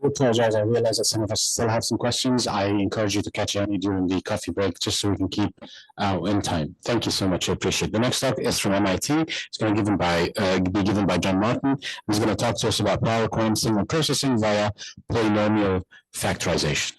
I apologize. I realize that some of us still have some questions. I encourage you to catch any during the coffee break, just so we can keep in time. Thank you so much. I appreciate it. The next talk is from MIT. It's going to be given by John Martyn. He's going to talk to us about power quantum signal processing via polynomial factorization.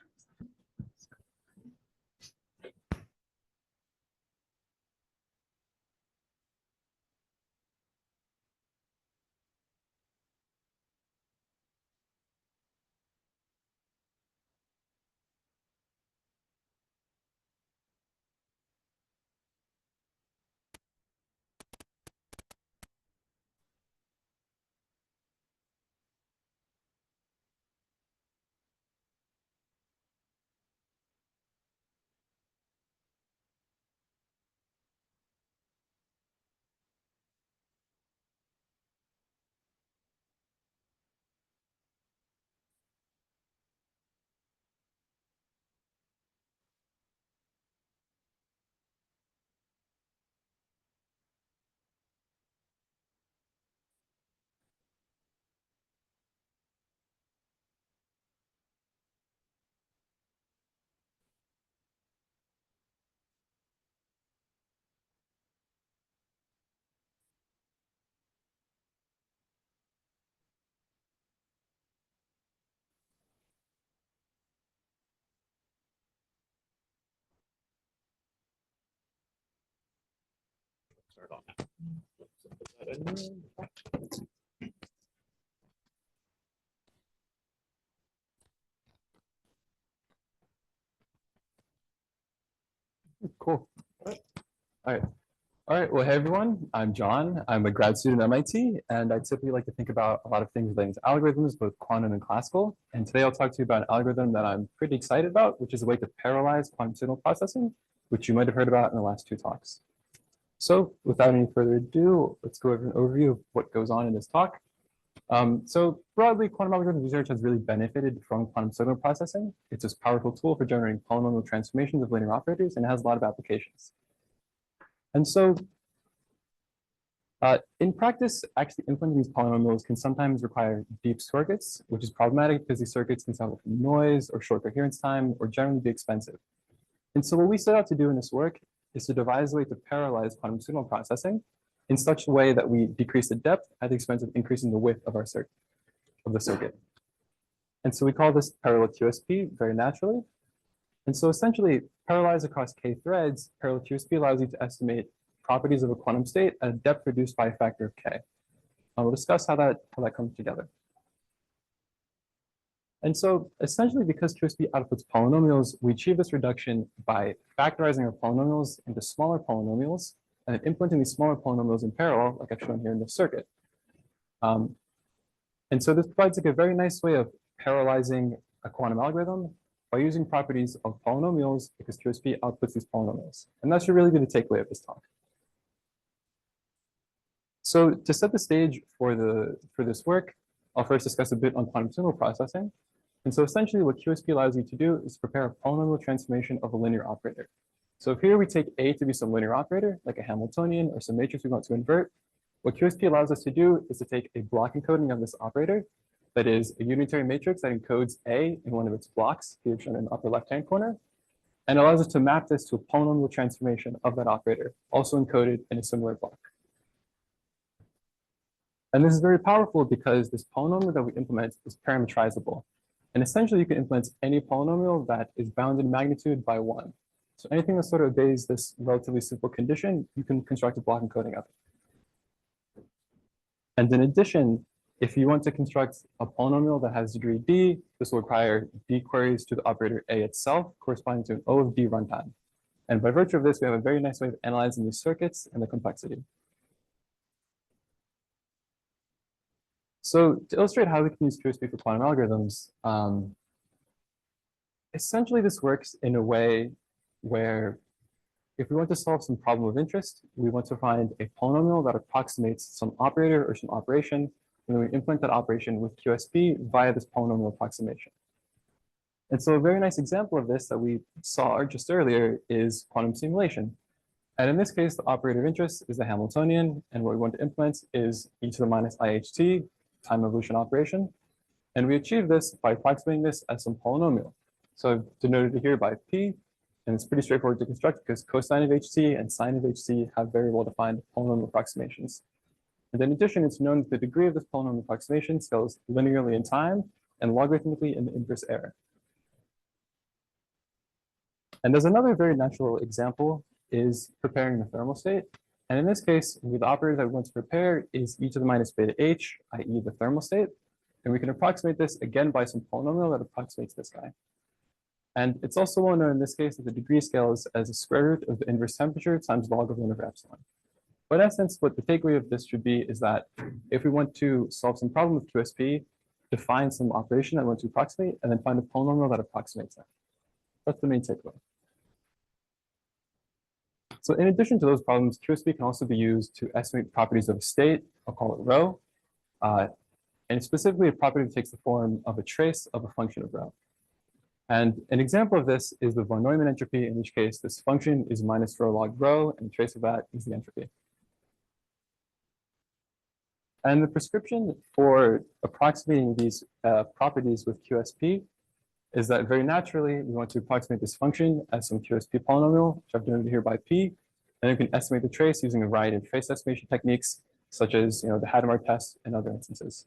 Cool. All right. All right. Well, hey, everyone. I'm John. I'm a grad student at MIT, and I typically like to think about a lot of things relating to algorithms, both quantum and classical. And today I'll talk to you about an algorithm that I'm pretty excited about, which is a way to parallelize quantum signal processing, which you might have heard about in the last two talks. So without any further ado, let's go over an overview of what goes on in this talk. So broadly, quantum algorithm research has really benefited from quantum signal processing. It's this powerful tool for generating polynomial transformations of linear operators, and it has a lot of applications. And so in practice, actually implementing these polynomials can sometimes require deep circuits, which is problematic because these circuits can suffer from noise or short coherence time or generally be expensive. And so what we set out to do in this work is to devise a way to parallelize quantum signal processing in such a way that we decrease the depth at the expense of increasing the width of our circuit, And so we call this parallel QSP very naturally. And so essentially, parallelized across k threads, parallel QSP allows you to estimate properties of a quantum state at a depth reduced by a factor of k. We'll discuss how that comes together. And so essentially, because QSP outputs polynomials, we achieve this reduction by factorizing our polynomials into smaller polynomials and then implementing these smaller polynomials in parallel, like I've shown here in this circuit. And so this provides like a very nice way of parallelizing a quantum algorithm by using properties of polynomials because QSP outputs these polynomials. And that should really be the takeaway of this talk. So to set the stage for this work, I'll first discuss a bit on quantum signal processing. And so essentially what QSP allows you to do is prepare a polynomial transformation of a linear operator. So here we take A to be some linear operator, like a Hamiltonian or some matrix we want to invert. What QSP allows us to do is to take a block encoding of this operator, that is a unitary matrix that encodes A in one of its blocks, here shown in the upper left-hand corner, and allows us to map this to a polynomial transformation of that operator, also encoded in a similar block. And this is very powerful because this polynomial that we implement is parametrizable. And essentially, you can implement any polynomial that is bounded in magnitude by 1. So anything that sort of obeys this relatively simple condition, you can construct a block encoding of it. And in addition, if you want to construct a polynomial that has degree d, this will require d queries to the operator A itself, corresponding to an O of d runtime. And by virtue of this, we have a very nice way of analyzing these circuits and the complexity. So to illustrate how we can use QSP for quantum algorithms, essentially this works in a way where if we want to solve some problem of interest, we want to find a polynomial that approximates some operator or some operation, and then we implement that operation with QSP via this polynomial approximation. And so a very nice example of this that we saw just earlier is quantum simulation. And in this case, the operator of interest is the Hamiltonian, and what we want to implement is e to the minus IHT, time evolution operation. And we achieve this by approximating this as some polynomial. So I've denoted it here by P, and it's pretty straightforward to construct because cosine of HT and sine of HT have very well-defined polynomial approximations. And in addition, it's known that the degree of this polynomial approximation scales linearly in time and logarithmically in the inverse error. And there's another very natural example is preparing the thermal state. And in this case, the operator that we want to prepare is e to the minus beta h, i.e. the thermal state. And we can approximate this again by some polynomial that approximates this guy. And it's also well known in this case that the degree scales as a square root of the inverse temperature times log of 1 over epsilon. But in essence, what the takeaway of this should be is that if we want to solve some problem with QSP, define some operation that we want to approximate, and then find a polynomial that approximates that. That's the main takeaway. So in addition to those problems, QSP can also be used to estimate properties of a state. I'll call it rho. And specifically, a property that takes the form of a trace of a function of rho. And an example of this is the von Neumann entropy, in which case this function is minus rho log rho, and the trace of that is the entropy. And the prescription for approximating these properties with QSP is that very naturally, we want to approximate this function as some QSP polynomial, which I've denoted here by P. And you can estimate the trace using a variety of trace estimation techniques, such as the Hadamard test and other instances.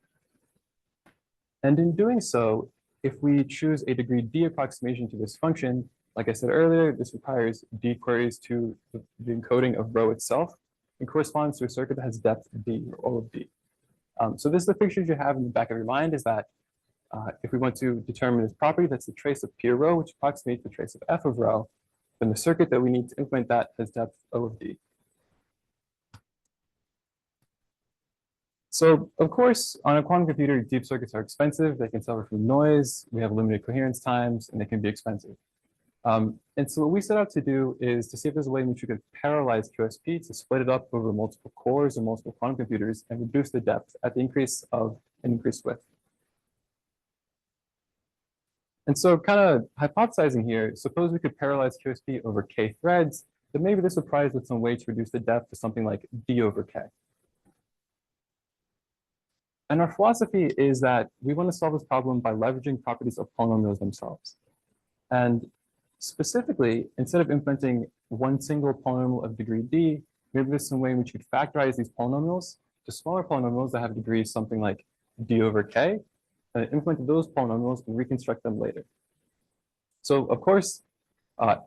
And in doing so, if we choose a degree D approximation to this function, like I said earlier, this requires D queries to the encoding of rho itself and corresponds to a circuit that has depth D or O of D. So this is the picture you have in the back of your mind, is that if we want to determine this property, that's the trace of P of rho, which approximates the trace of F of rho, then the circuit that we need to implement that has depth O of D. So of course, on a quantum computer, deep circuits are expensive. They can suffer from noise. We have limited coherence times, and they can be expensive. And so what we set out to do is to see if there's a way in which we could parallelize QSP to split it up over multiple cores or multiple quantum computers and reduce the depth at the increase of an increased width. And so kind of hypothesizing here, suppose we could parallelize QSP over K threads, then maybe this would provide us with some way to reduce the depth to something like D over K. And our philosophy is that we want to solve this problem by leveraging properties of polynomials themselves. And specifically, instead of implementing one single polynomial of degree D, maybe there's some way in which you could factorize these polynomials to smaller polynomials that have degrees something like D over K, and implement those polynomials and reconstruct them later. So of course,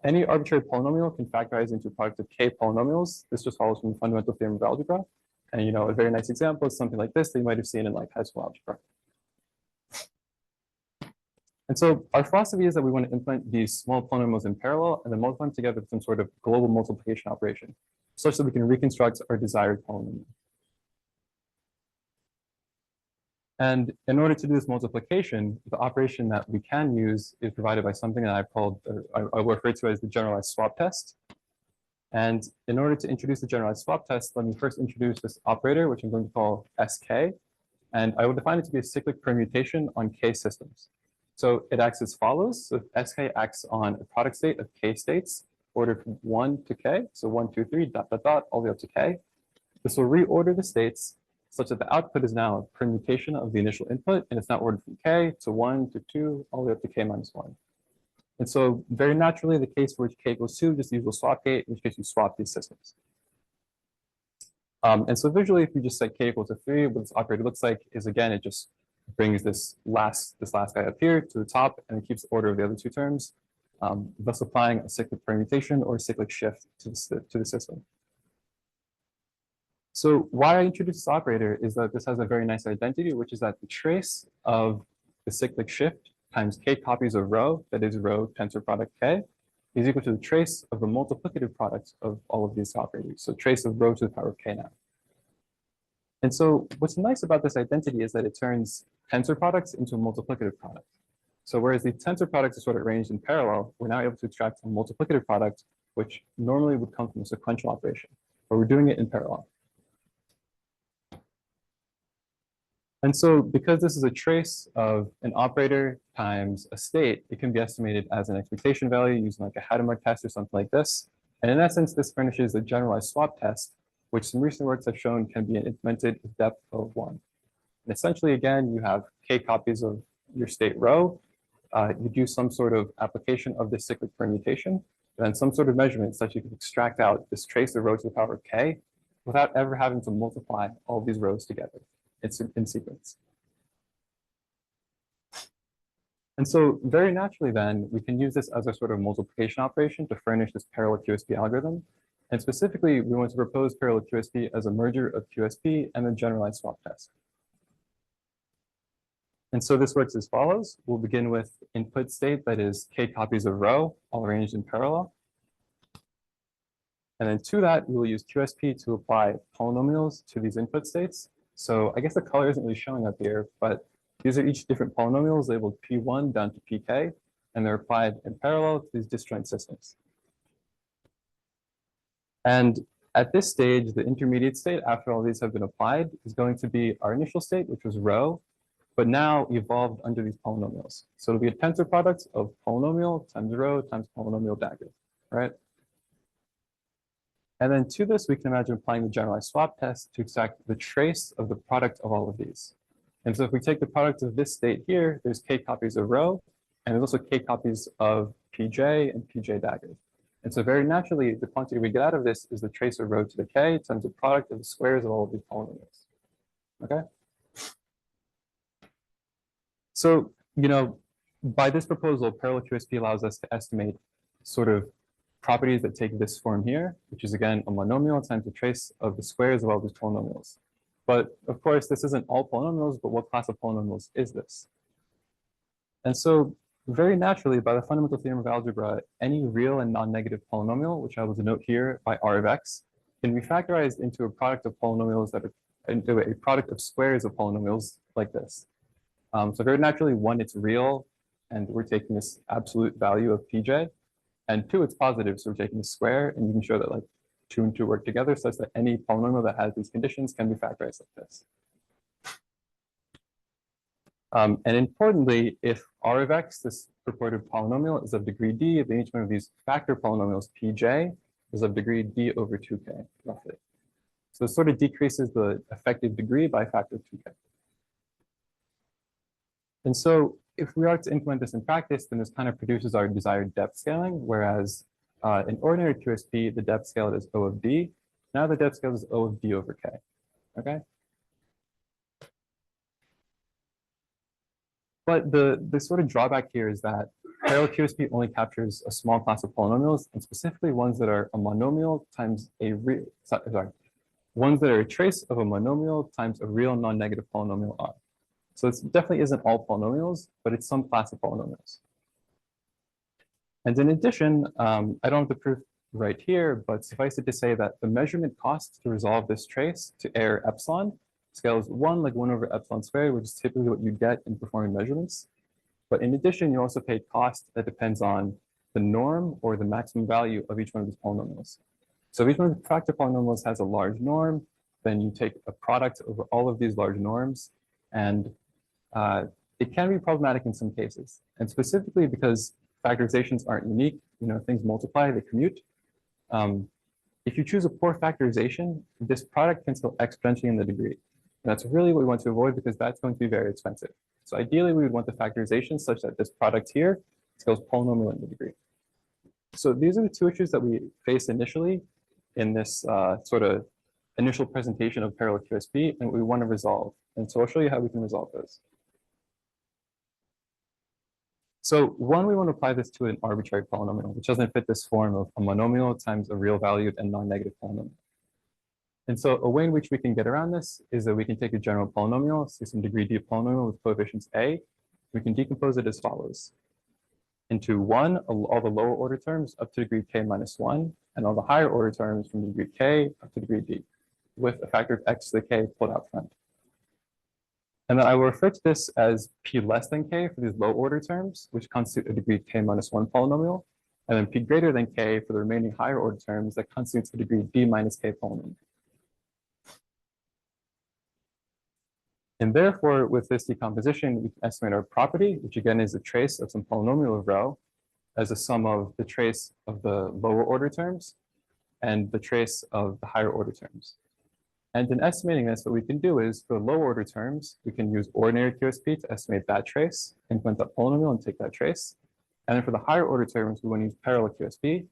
any arbitrary polynomial can factorize into a product of K polynomials. This just follows from the fundamental theorem of algebra. And a very nice example is something like this that you might have seen in like high school algebra. And so our philosophy is that we want to implement these small polynomials in parallel and then multiply them together with some sort of global multiplication operation, such that we can reconstruct our desired polynomial. And in order to do this multiplication, the operation that we can use is provided by something that I will refer to as the generalized swap test. And in order to introduce the generalized swap test, let me first introduce this operator, which I'm going to call SK. And I will define it to be a cyclic permutation on K systems. So it acts as follows. So SK acts on a product state of K states ordered from 1 to K. So 1, 2, 3, dot, dot, dot, all the way up to K. This will reorder the states such that the output is now a permutation of the initial input, and it's now ordered from K to 1 to 2, all the way up to K minus 1. And so very naturally, the case for which K equals 2, just use a swap gate, in which case you swap these systems. And so visually, if you just set K equal to 3, what this operator looks like is, again, it just brings this last guy up here to the top, and it keeps the order of the other two terms, thus applying a cyclic permutation or a cyclic shift to the system. So why I introduced this operator is that this has a very nice identity, which is that the trace of the cyclic shift times K copies of rho, that is rho tensor product K, is equal to the trace of the multiplicative product of all of these operators. So trace of rho to the power of K now. And so what's nice about this identity is that it turns tensor products into a multiplicative product. So whereas the tensor products are sort of arranged in parallel, we're now able to extract a multiplicative product, which normally would come from a sequential operation, but we're doing it in parallel. And so because this is a trace of an operator times a state, it can be estimated as an expectation value using like a Hadamard test or something like this. And in essence, this furnishes a generalized swap test, which some recent works have shown can be implemented with depth of 1. And essentially, again, you have k copies of your state rho, you do some sort of application of this cyclic permutation, and then some sort of measurement such you can extract out this trace of rho to the power of k without ever having to multiply all these rows together. It's in sequence. And so very naturally then, we can use this as a sort of multiplication operation to furnish this parallel QSP algorithm. And specifically, we want to propose parallel QSP as a merger of QSP and a generalized swap test. And so this works as follows. We'll begin with input state that is k copies of rho, all arranged in parallel. And then to that, we will use QSP to apply polynomials to these input states. So I guess the color isn't really showing up here, but these are each different polynomials labeled P1 down to Pk, and they're applied in parallel to these disjoint systems. And at this stage, the intermediate state, after all these have been applied, is going to be our initial state, which was rho, but now evolved under these polynomials. So it'll be a tensor product of polynomial times rho times polynomial dagger, right? And then to this, we can imagine applying the generalized swap test to extract the trace of the product of all of these. And so if we take the product of this state here, there's k copies of rho, and there's also k copies of pj and pj dagger. And so very naturally, the quantity we get out of this is the trace of rho to the k times the product of the squares of all of these polynomials. Okay? So, by this proposal, parallel QSP allows us to estimate sort of properties that take this form here, which is again a monomial times the trace of the squares of all these polynomials. But of course, this isn't all polynomials, but what class of polynomials is this? And so very naturally, by the fundamental theorem of algebra, any real and non-negative polynomial, which I will denote here by R of x, can be factorized into a product of polynomials that are into a product of squares of polynomials like this. So very naturally, one, it's real, and we're taking this absolute value of pj, and two, it's positive, so we're taking the square, and you can show that like 2 and 2 work together such that any polynomial that has these conditions can be factorized like this. And importantly, if R of x, this purported polynomial, is of degree d, then each one of these factor polynomials, pj, is of degree d over 2k, roughly. So it sort of decreases the effective degree by a factor of 2k. And so if we are to implement this in practice, then this kind of produces our desired depth scaling, whereas in ordinary QSP, the depth scale is O of d. Now the depth scale is O of d over k, okay? But the sort of drawback here is that parallel QSP only captures a small class of polynomials, and specifically ones that are a monomial times a real, ones that are a trace of a monomial times a real non-negative polynomial R. So this definitely isn't all polynomials, but it's some class of polynomials. And in addition, I don't have the proof right here, but suffice it to say that the measurement cost to resolve this trace to error epsilon scales 1 like 1 over epsilon squared, which is typically what you get in performing measurements. But in addition, you also pay cost that depends on the norm or the maximum value of each one of these polynomials. So if each one of the factor polynomials has a large norm, then you take a product over all of these large norms, and it can be problematic in some cases. And specifically because factorizations aren't unique, things multiply, they commute. If you choose a poor factorization, this product can scale exponentially in the degree. And that's really what we want to avoid because that's going to be very expensive. So ideally, we would want the factorization such that this product here scales polynomial in the degree. So these are the two issues that we face initially in this sort of initial presentation of parallel QSP and what we want to resolve. And so I'll show you how we can resolve those. So one, we want to apply this to an arbitrary polynomial, which doesn't fit this form of a monomial times a real valued and non-negative polynomial. And so a way in which we can get around this is that we can take a general polynomial, say some degree d polynomial with coefficients a. We can decompose it as follows. Into 1, all the lower order terms up to degree k minus 1, and all the higher order terms from degree k up to degree d, with a factor of x to the k pulled out front. And then I will refer to this as p less than k for these low order terms, which constitute a degree k minus 1 polynomial, and then p greater than k for the remaining higher order terms that constitutes a degree d minus k polynomial. And therefore, with this decomposition, we can estimate our property, which again is a trace of some polynomial of rho, as a sum of the trace of the lower order terms and the trace of the higher order terms. And in estimating this, what we can do is for low order terms, we can use ordinary QSP to estimate that trace, implement that polynomial and take that trace. And then for the higher order terms, we want to use parallel QSP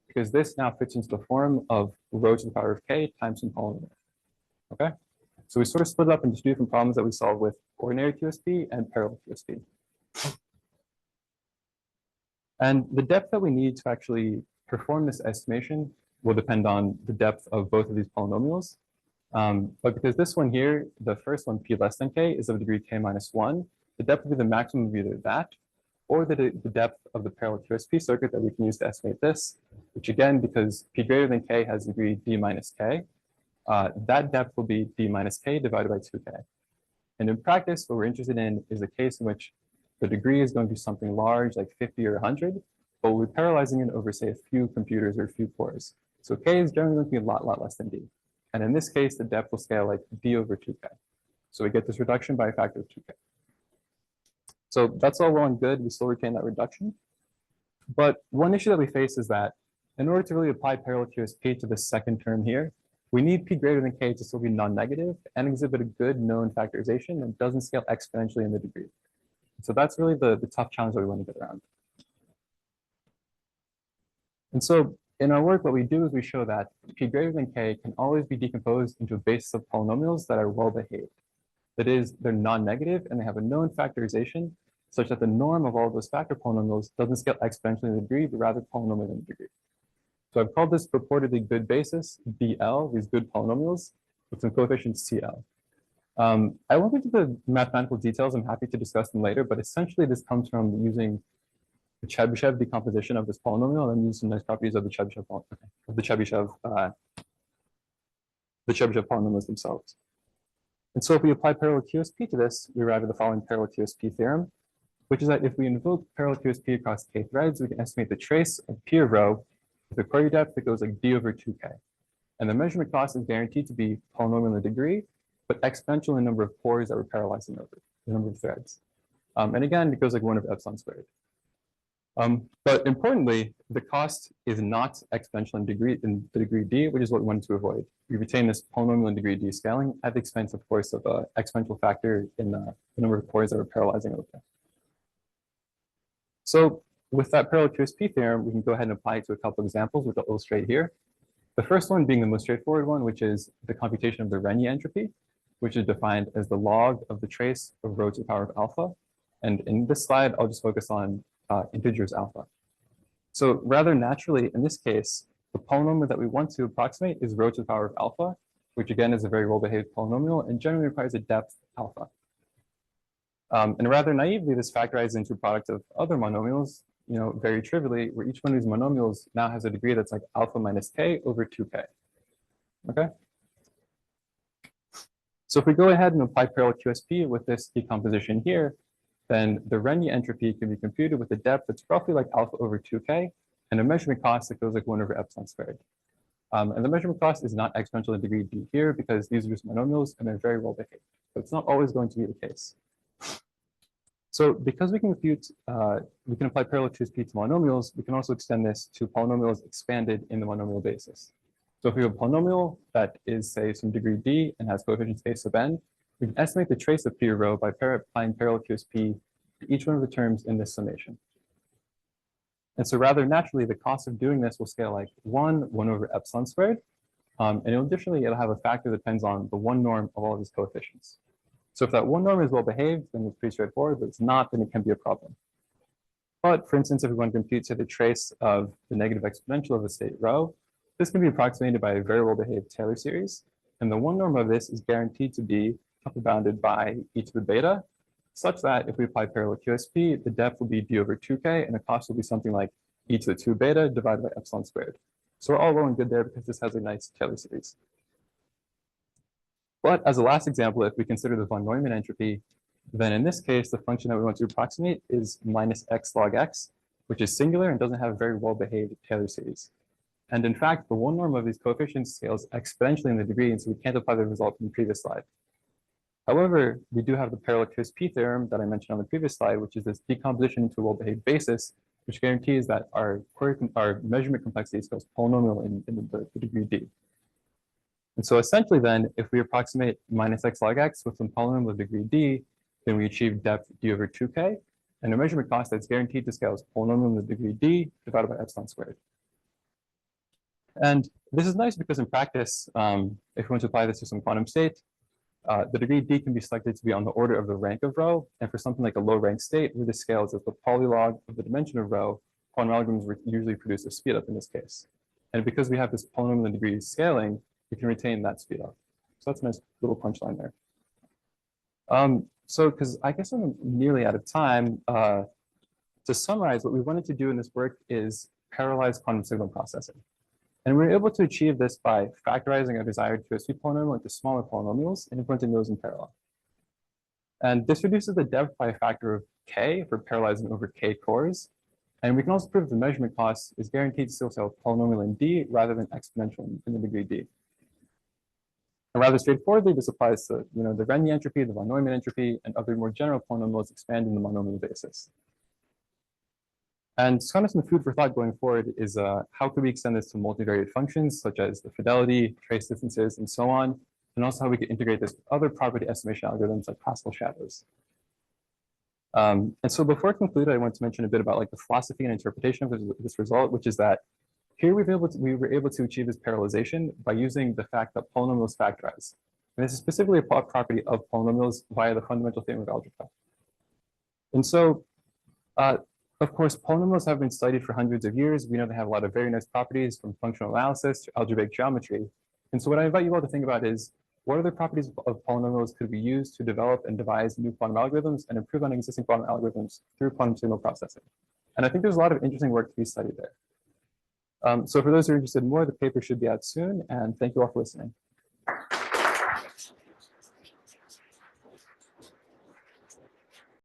because this now fits into the form of rho to the power of k times some polynomial. Okay, so we sort of split it up into two different problems that we solve with ordinary QSP and parallel QSP. And the depth that we need to actually perform this estimation will depend on the depth of both of these polynomials. But because this one here, the first one, p less than k, is of degree k minus 1, the depth will be the maximum of either that or the depth of the parallel QSP circuit that we can use to estimate this, which again, because p greater than k has degree d minus k, that depth will be d minus k divided by 2k. And in practice, what we're interested in is a case in which the degree is going to be something large, like 50 or 100, but we're parallelizing it over, say, a few computers or a few cores. So k is generally going to be a lot less than d. And in this case, the depth will scale like d over 2k. So we get this reduction by a factor of 2k. So that's all well and good. We still retain that reduction. But one issue that we face is that in order to really apply parallel QSP to the second term here, we need p greater than k to still be non-negative and exhibit a good known factorization that doesn't scale exponentially in the degree. So that's really the tough challenge that we want to get around. And so in our work, what we do is we show that p greater than k can always be decomposed into a basis of polynomials that are well behaved. That is, they're non-negative and they have a known factorization such that the norm of all of those factor polynomials doesn't scale exponentially in the degree, but rather polynomial in the degree. So I've called this purportedly good basis, BL, these good polynomials, with some coefficients CL. I won't get into the mathematical details. I'm happy to discuss them later, but essentially this comes from using the Chebyshev decomposition of this polynomial and use some nice properties of the Chebyshev polynomials themselves. And so if we apply parallel QSP to this, we arrive at the following parallel QSP theorem, which is that if we invoke parallel QSP across k threads, we can estimate the trace of p of rho with a query depth that goes like d over 2k. And the measurement cost is guaranteed to be polynomial in the degree, but exponential in the number of pores that we're parallelizing over, the number of threads. And again, it goes like 1 over epsilon squared. But importantly, the cost is not exponential in the degree d, which is what we wanted to avoid. We retain this polynomial in degree d scaling at the expense, of course, of an exponential factor in the number of pores that we're parallelizing over. So with that parallel QSP theorem, we can go ahead and apply it to a couple of examples, which I'll illustrate here. The first one being the most straightforward one, which is the computation of the Renyi entropy, which is defined as the log of the trace of rho to the power of alpha. And in this slide, I'll just focus on integers alpha. So rather naturally, in this case, the polynomial that we want to approximate is rho to the power of alpha, which again is a very well-behaved polynomial and generally requires a depth alpha. And rather naively, this factorizes into a product of other monomials, very trivially, where each one of these monomials now has a degree that's like alpha minus k over 2k. Okay? So if we go ahead and apply parallel QSP with this decomposition here, then the Renyi entropy can be computed with a depth that's roughly like alpha over 2k, and a measurement cost that goes like 1 over epsilon squared. And the measurement cost is not exponential in degree d here because these are just monomials and they're very well behaved. So it's not always going to be the case. So because we can apply parallel QSP to monomials, we can also extend this to polynomials expanded in the monomial basis. So if we have a polynomial that is, say, some degree d and has coefficients a sub n, we can estimate the trace of p of rho by applying parallel QSP to each one of the terms in this summation. And so rather naturally, the cost of doing this will scale like 1 over epsilon squared. And additionally, it'll have a factor that depends on the one norm of all of these coefficients. So if that one norm is well behaved, then it's pretty straightforward, but if it's not, then it can be a problem. But for instance, if we want to compute, say, the trace of the negative exponential of a state rho, this can be approximated by a very well behaved Taylor series. And the one norm of this is guaranteed to be upper bounded by e to the beta, such that if we apply parallel QSP, the depth will be d over 2k, and the cost will be something like e to the 2 beta divided by epsilon squared. So we're all well and good there because this has a nice Taylor series. But as a last example, if we consider the von Neumann entropy, then in this case, the function that we want to approximate is minus x log x, which is singular and doesn't have a very well-behaved Taylor series. And in fact, the one norm of these coefficients scales exponentially in the degree, and so we can't apply the result from the previous slide. However, we do have the parallel QSP theorem that I mentioned on the previous slide, which is this decomposition into a well-behaved basis, which guarantees that our measurement complexity scales polynomial in the degree d. And so essentially then, if we approximate minus x log x with some polynomial of degree d, then we achieve depth d over 2k, and a measurement cost that's guaranteed to scale is polynomial of degree d divided by epsilon squared. And this is nice because in practice, if we want to apply this to some quantum state, the degree d can be selected to be on the order of the rank of rho. And for something like a low rank state, where the scale is as the polylog of the dimension of rho, quantum algorithms usually produce a speed up in this case. And because we have this polynomial degree scaling, we can retain that speed up. So that's a nice little punchline there. So because I guess I'm nearly out of time, to summarize, what we wanted to do in this work is parallelize quantum signal processing. And we were able to achieve this by factorizing our desired QSP polynomial into smaller polynomials and implementing those in parallel. And this reduces the depth by a factor of k for parallelizing over k cores. And we can also prove the measurement cost is guaranteed to still sell polynomial in d rather than exponential in the degree d. And rather straightforwardly, this applies to the Renyi entropy, the von Neumann entropy, and other more general polynomials expanding the monomial basis. And kind of some food for thought going forward is how could we extend this to multivariate functions such as the fidelity, trace distances, and so on, and also how we could integrate this with other property estimation algorithms like classical shadows. And so before I conclude, I want to mention a bit about like the philosophy and interpretation of this result, which is that here we were able to achieve this parallelization by using the fact that polynomials factorize. And this is specifically a property of polynomials via the fundamental theorem of algebra. And so, of course, polynomials have been studied for hundreds of years. We know they have a lot of very nice properties from functional analysis to algebraic geometry. And so what I invite you all to think about is, what other properties of polynomials could we use to develop and devise new quantum algorithms and improve on existing quantum algorithms through quantum signal processing? And I think there's a lot of interesting work to be studied there. So for those who are interested in more, the paper should be out soon, and thank you all for listening.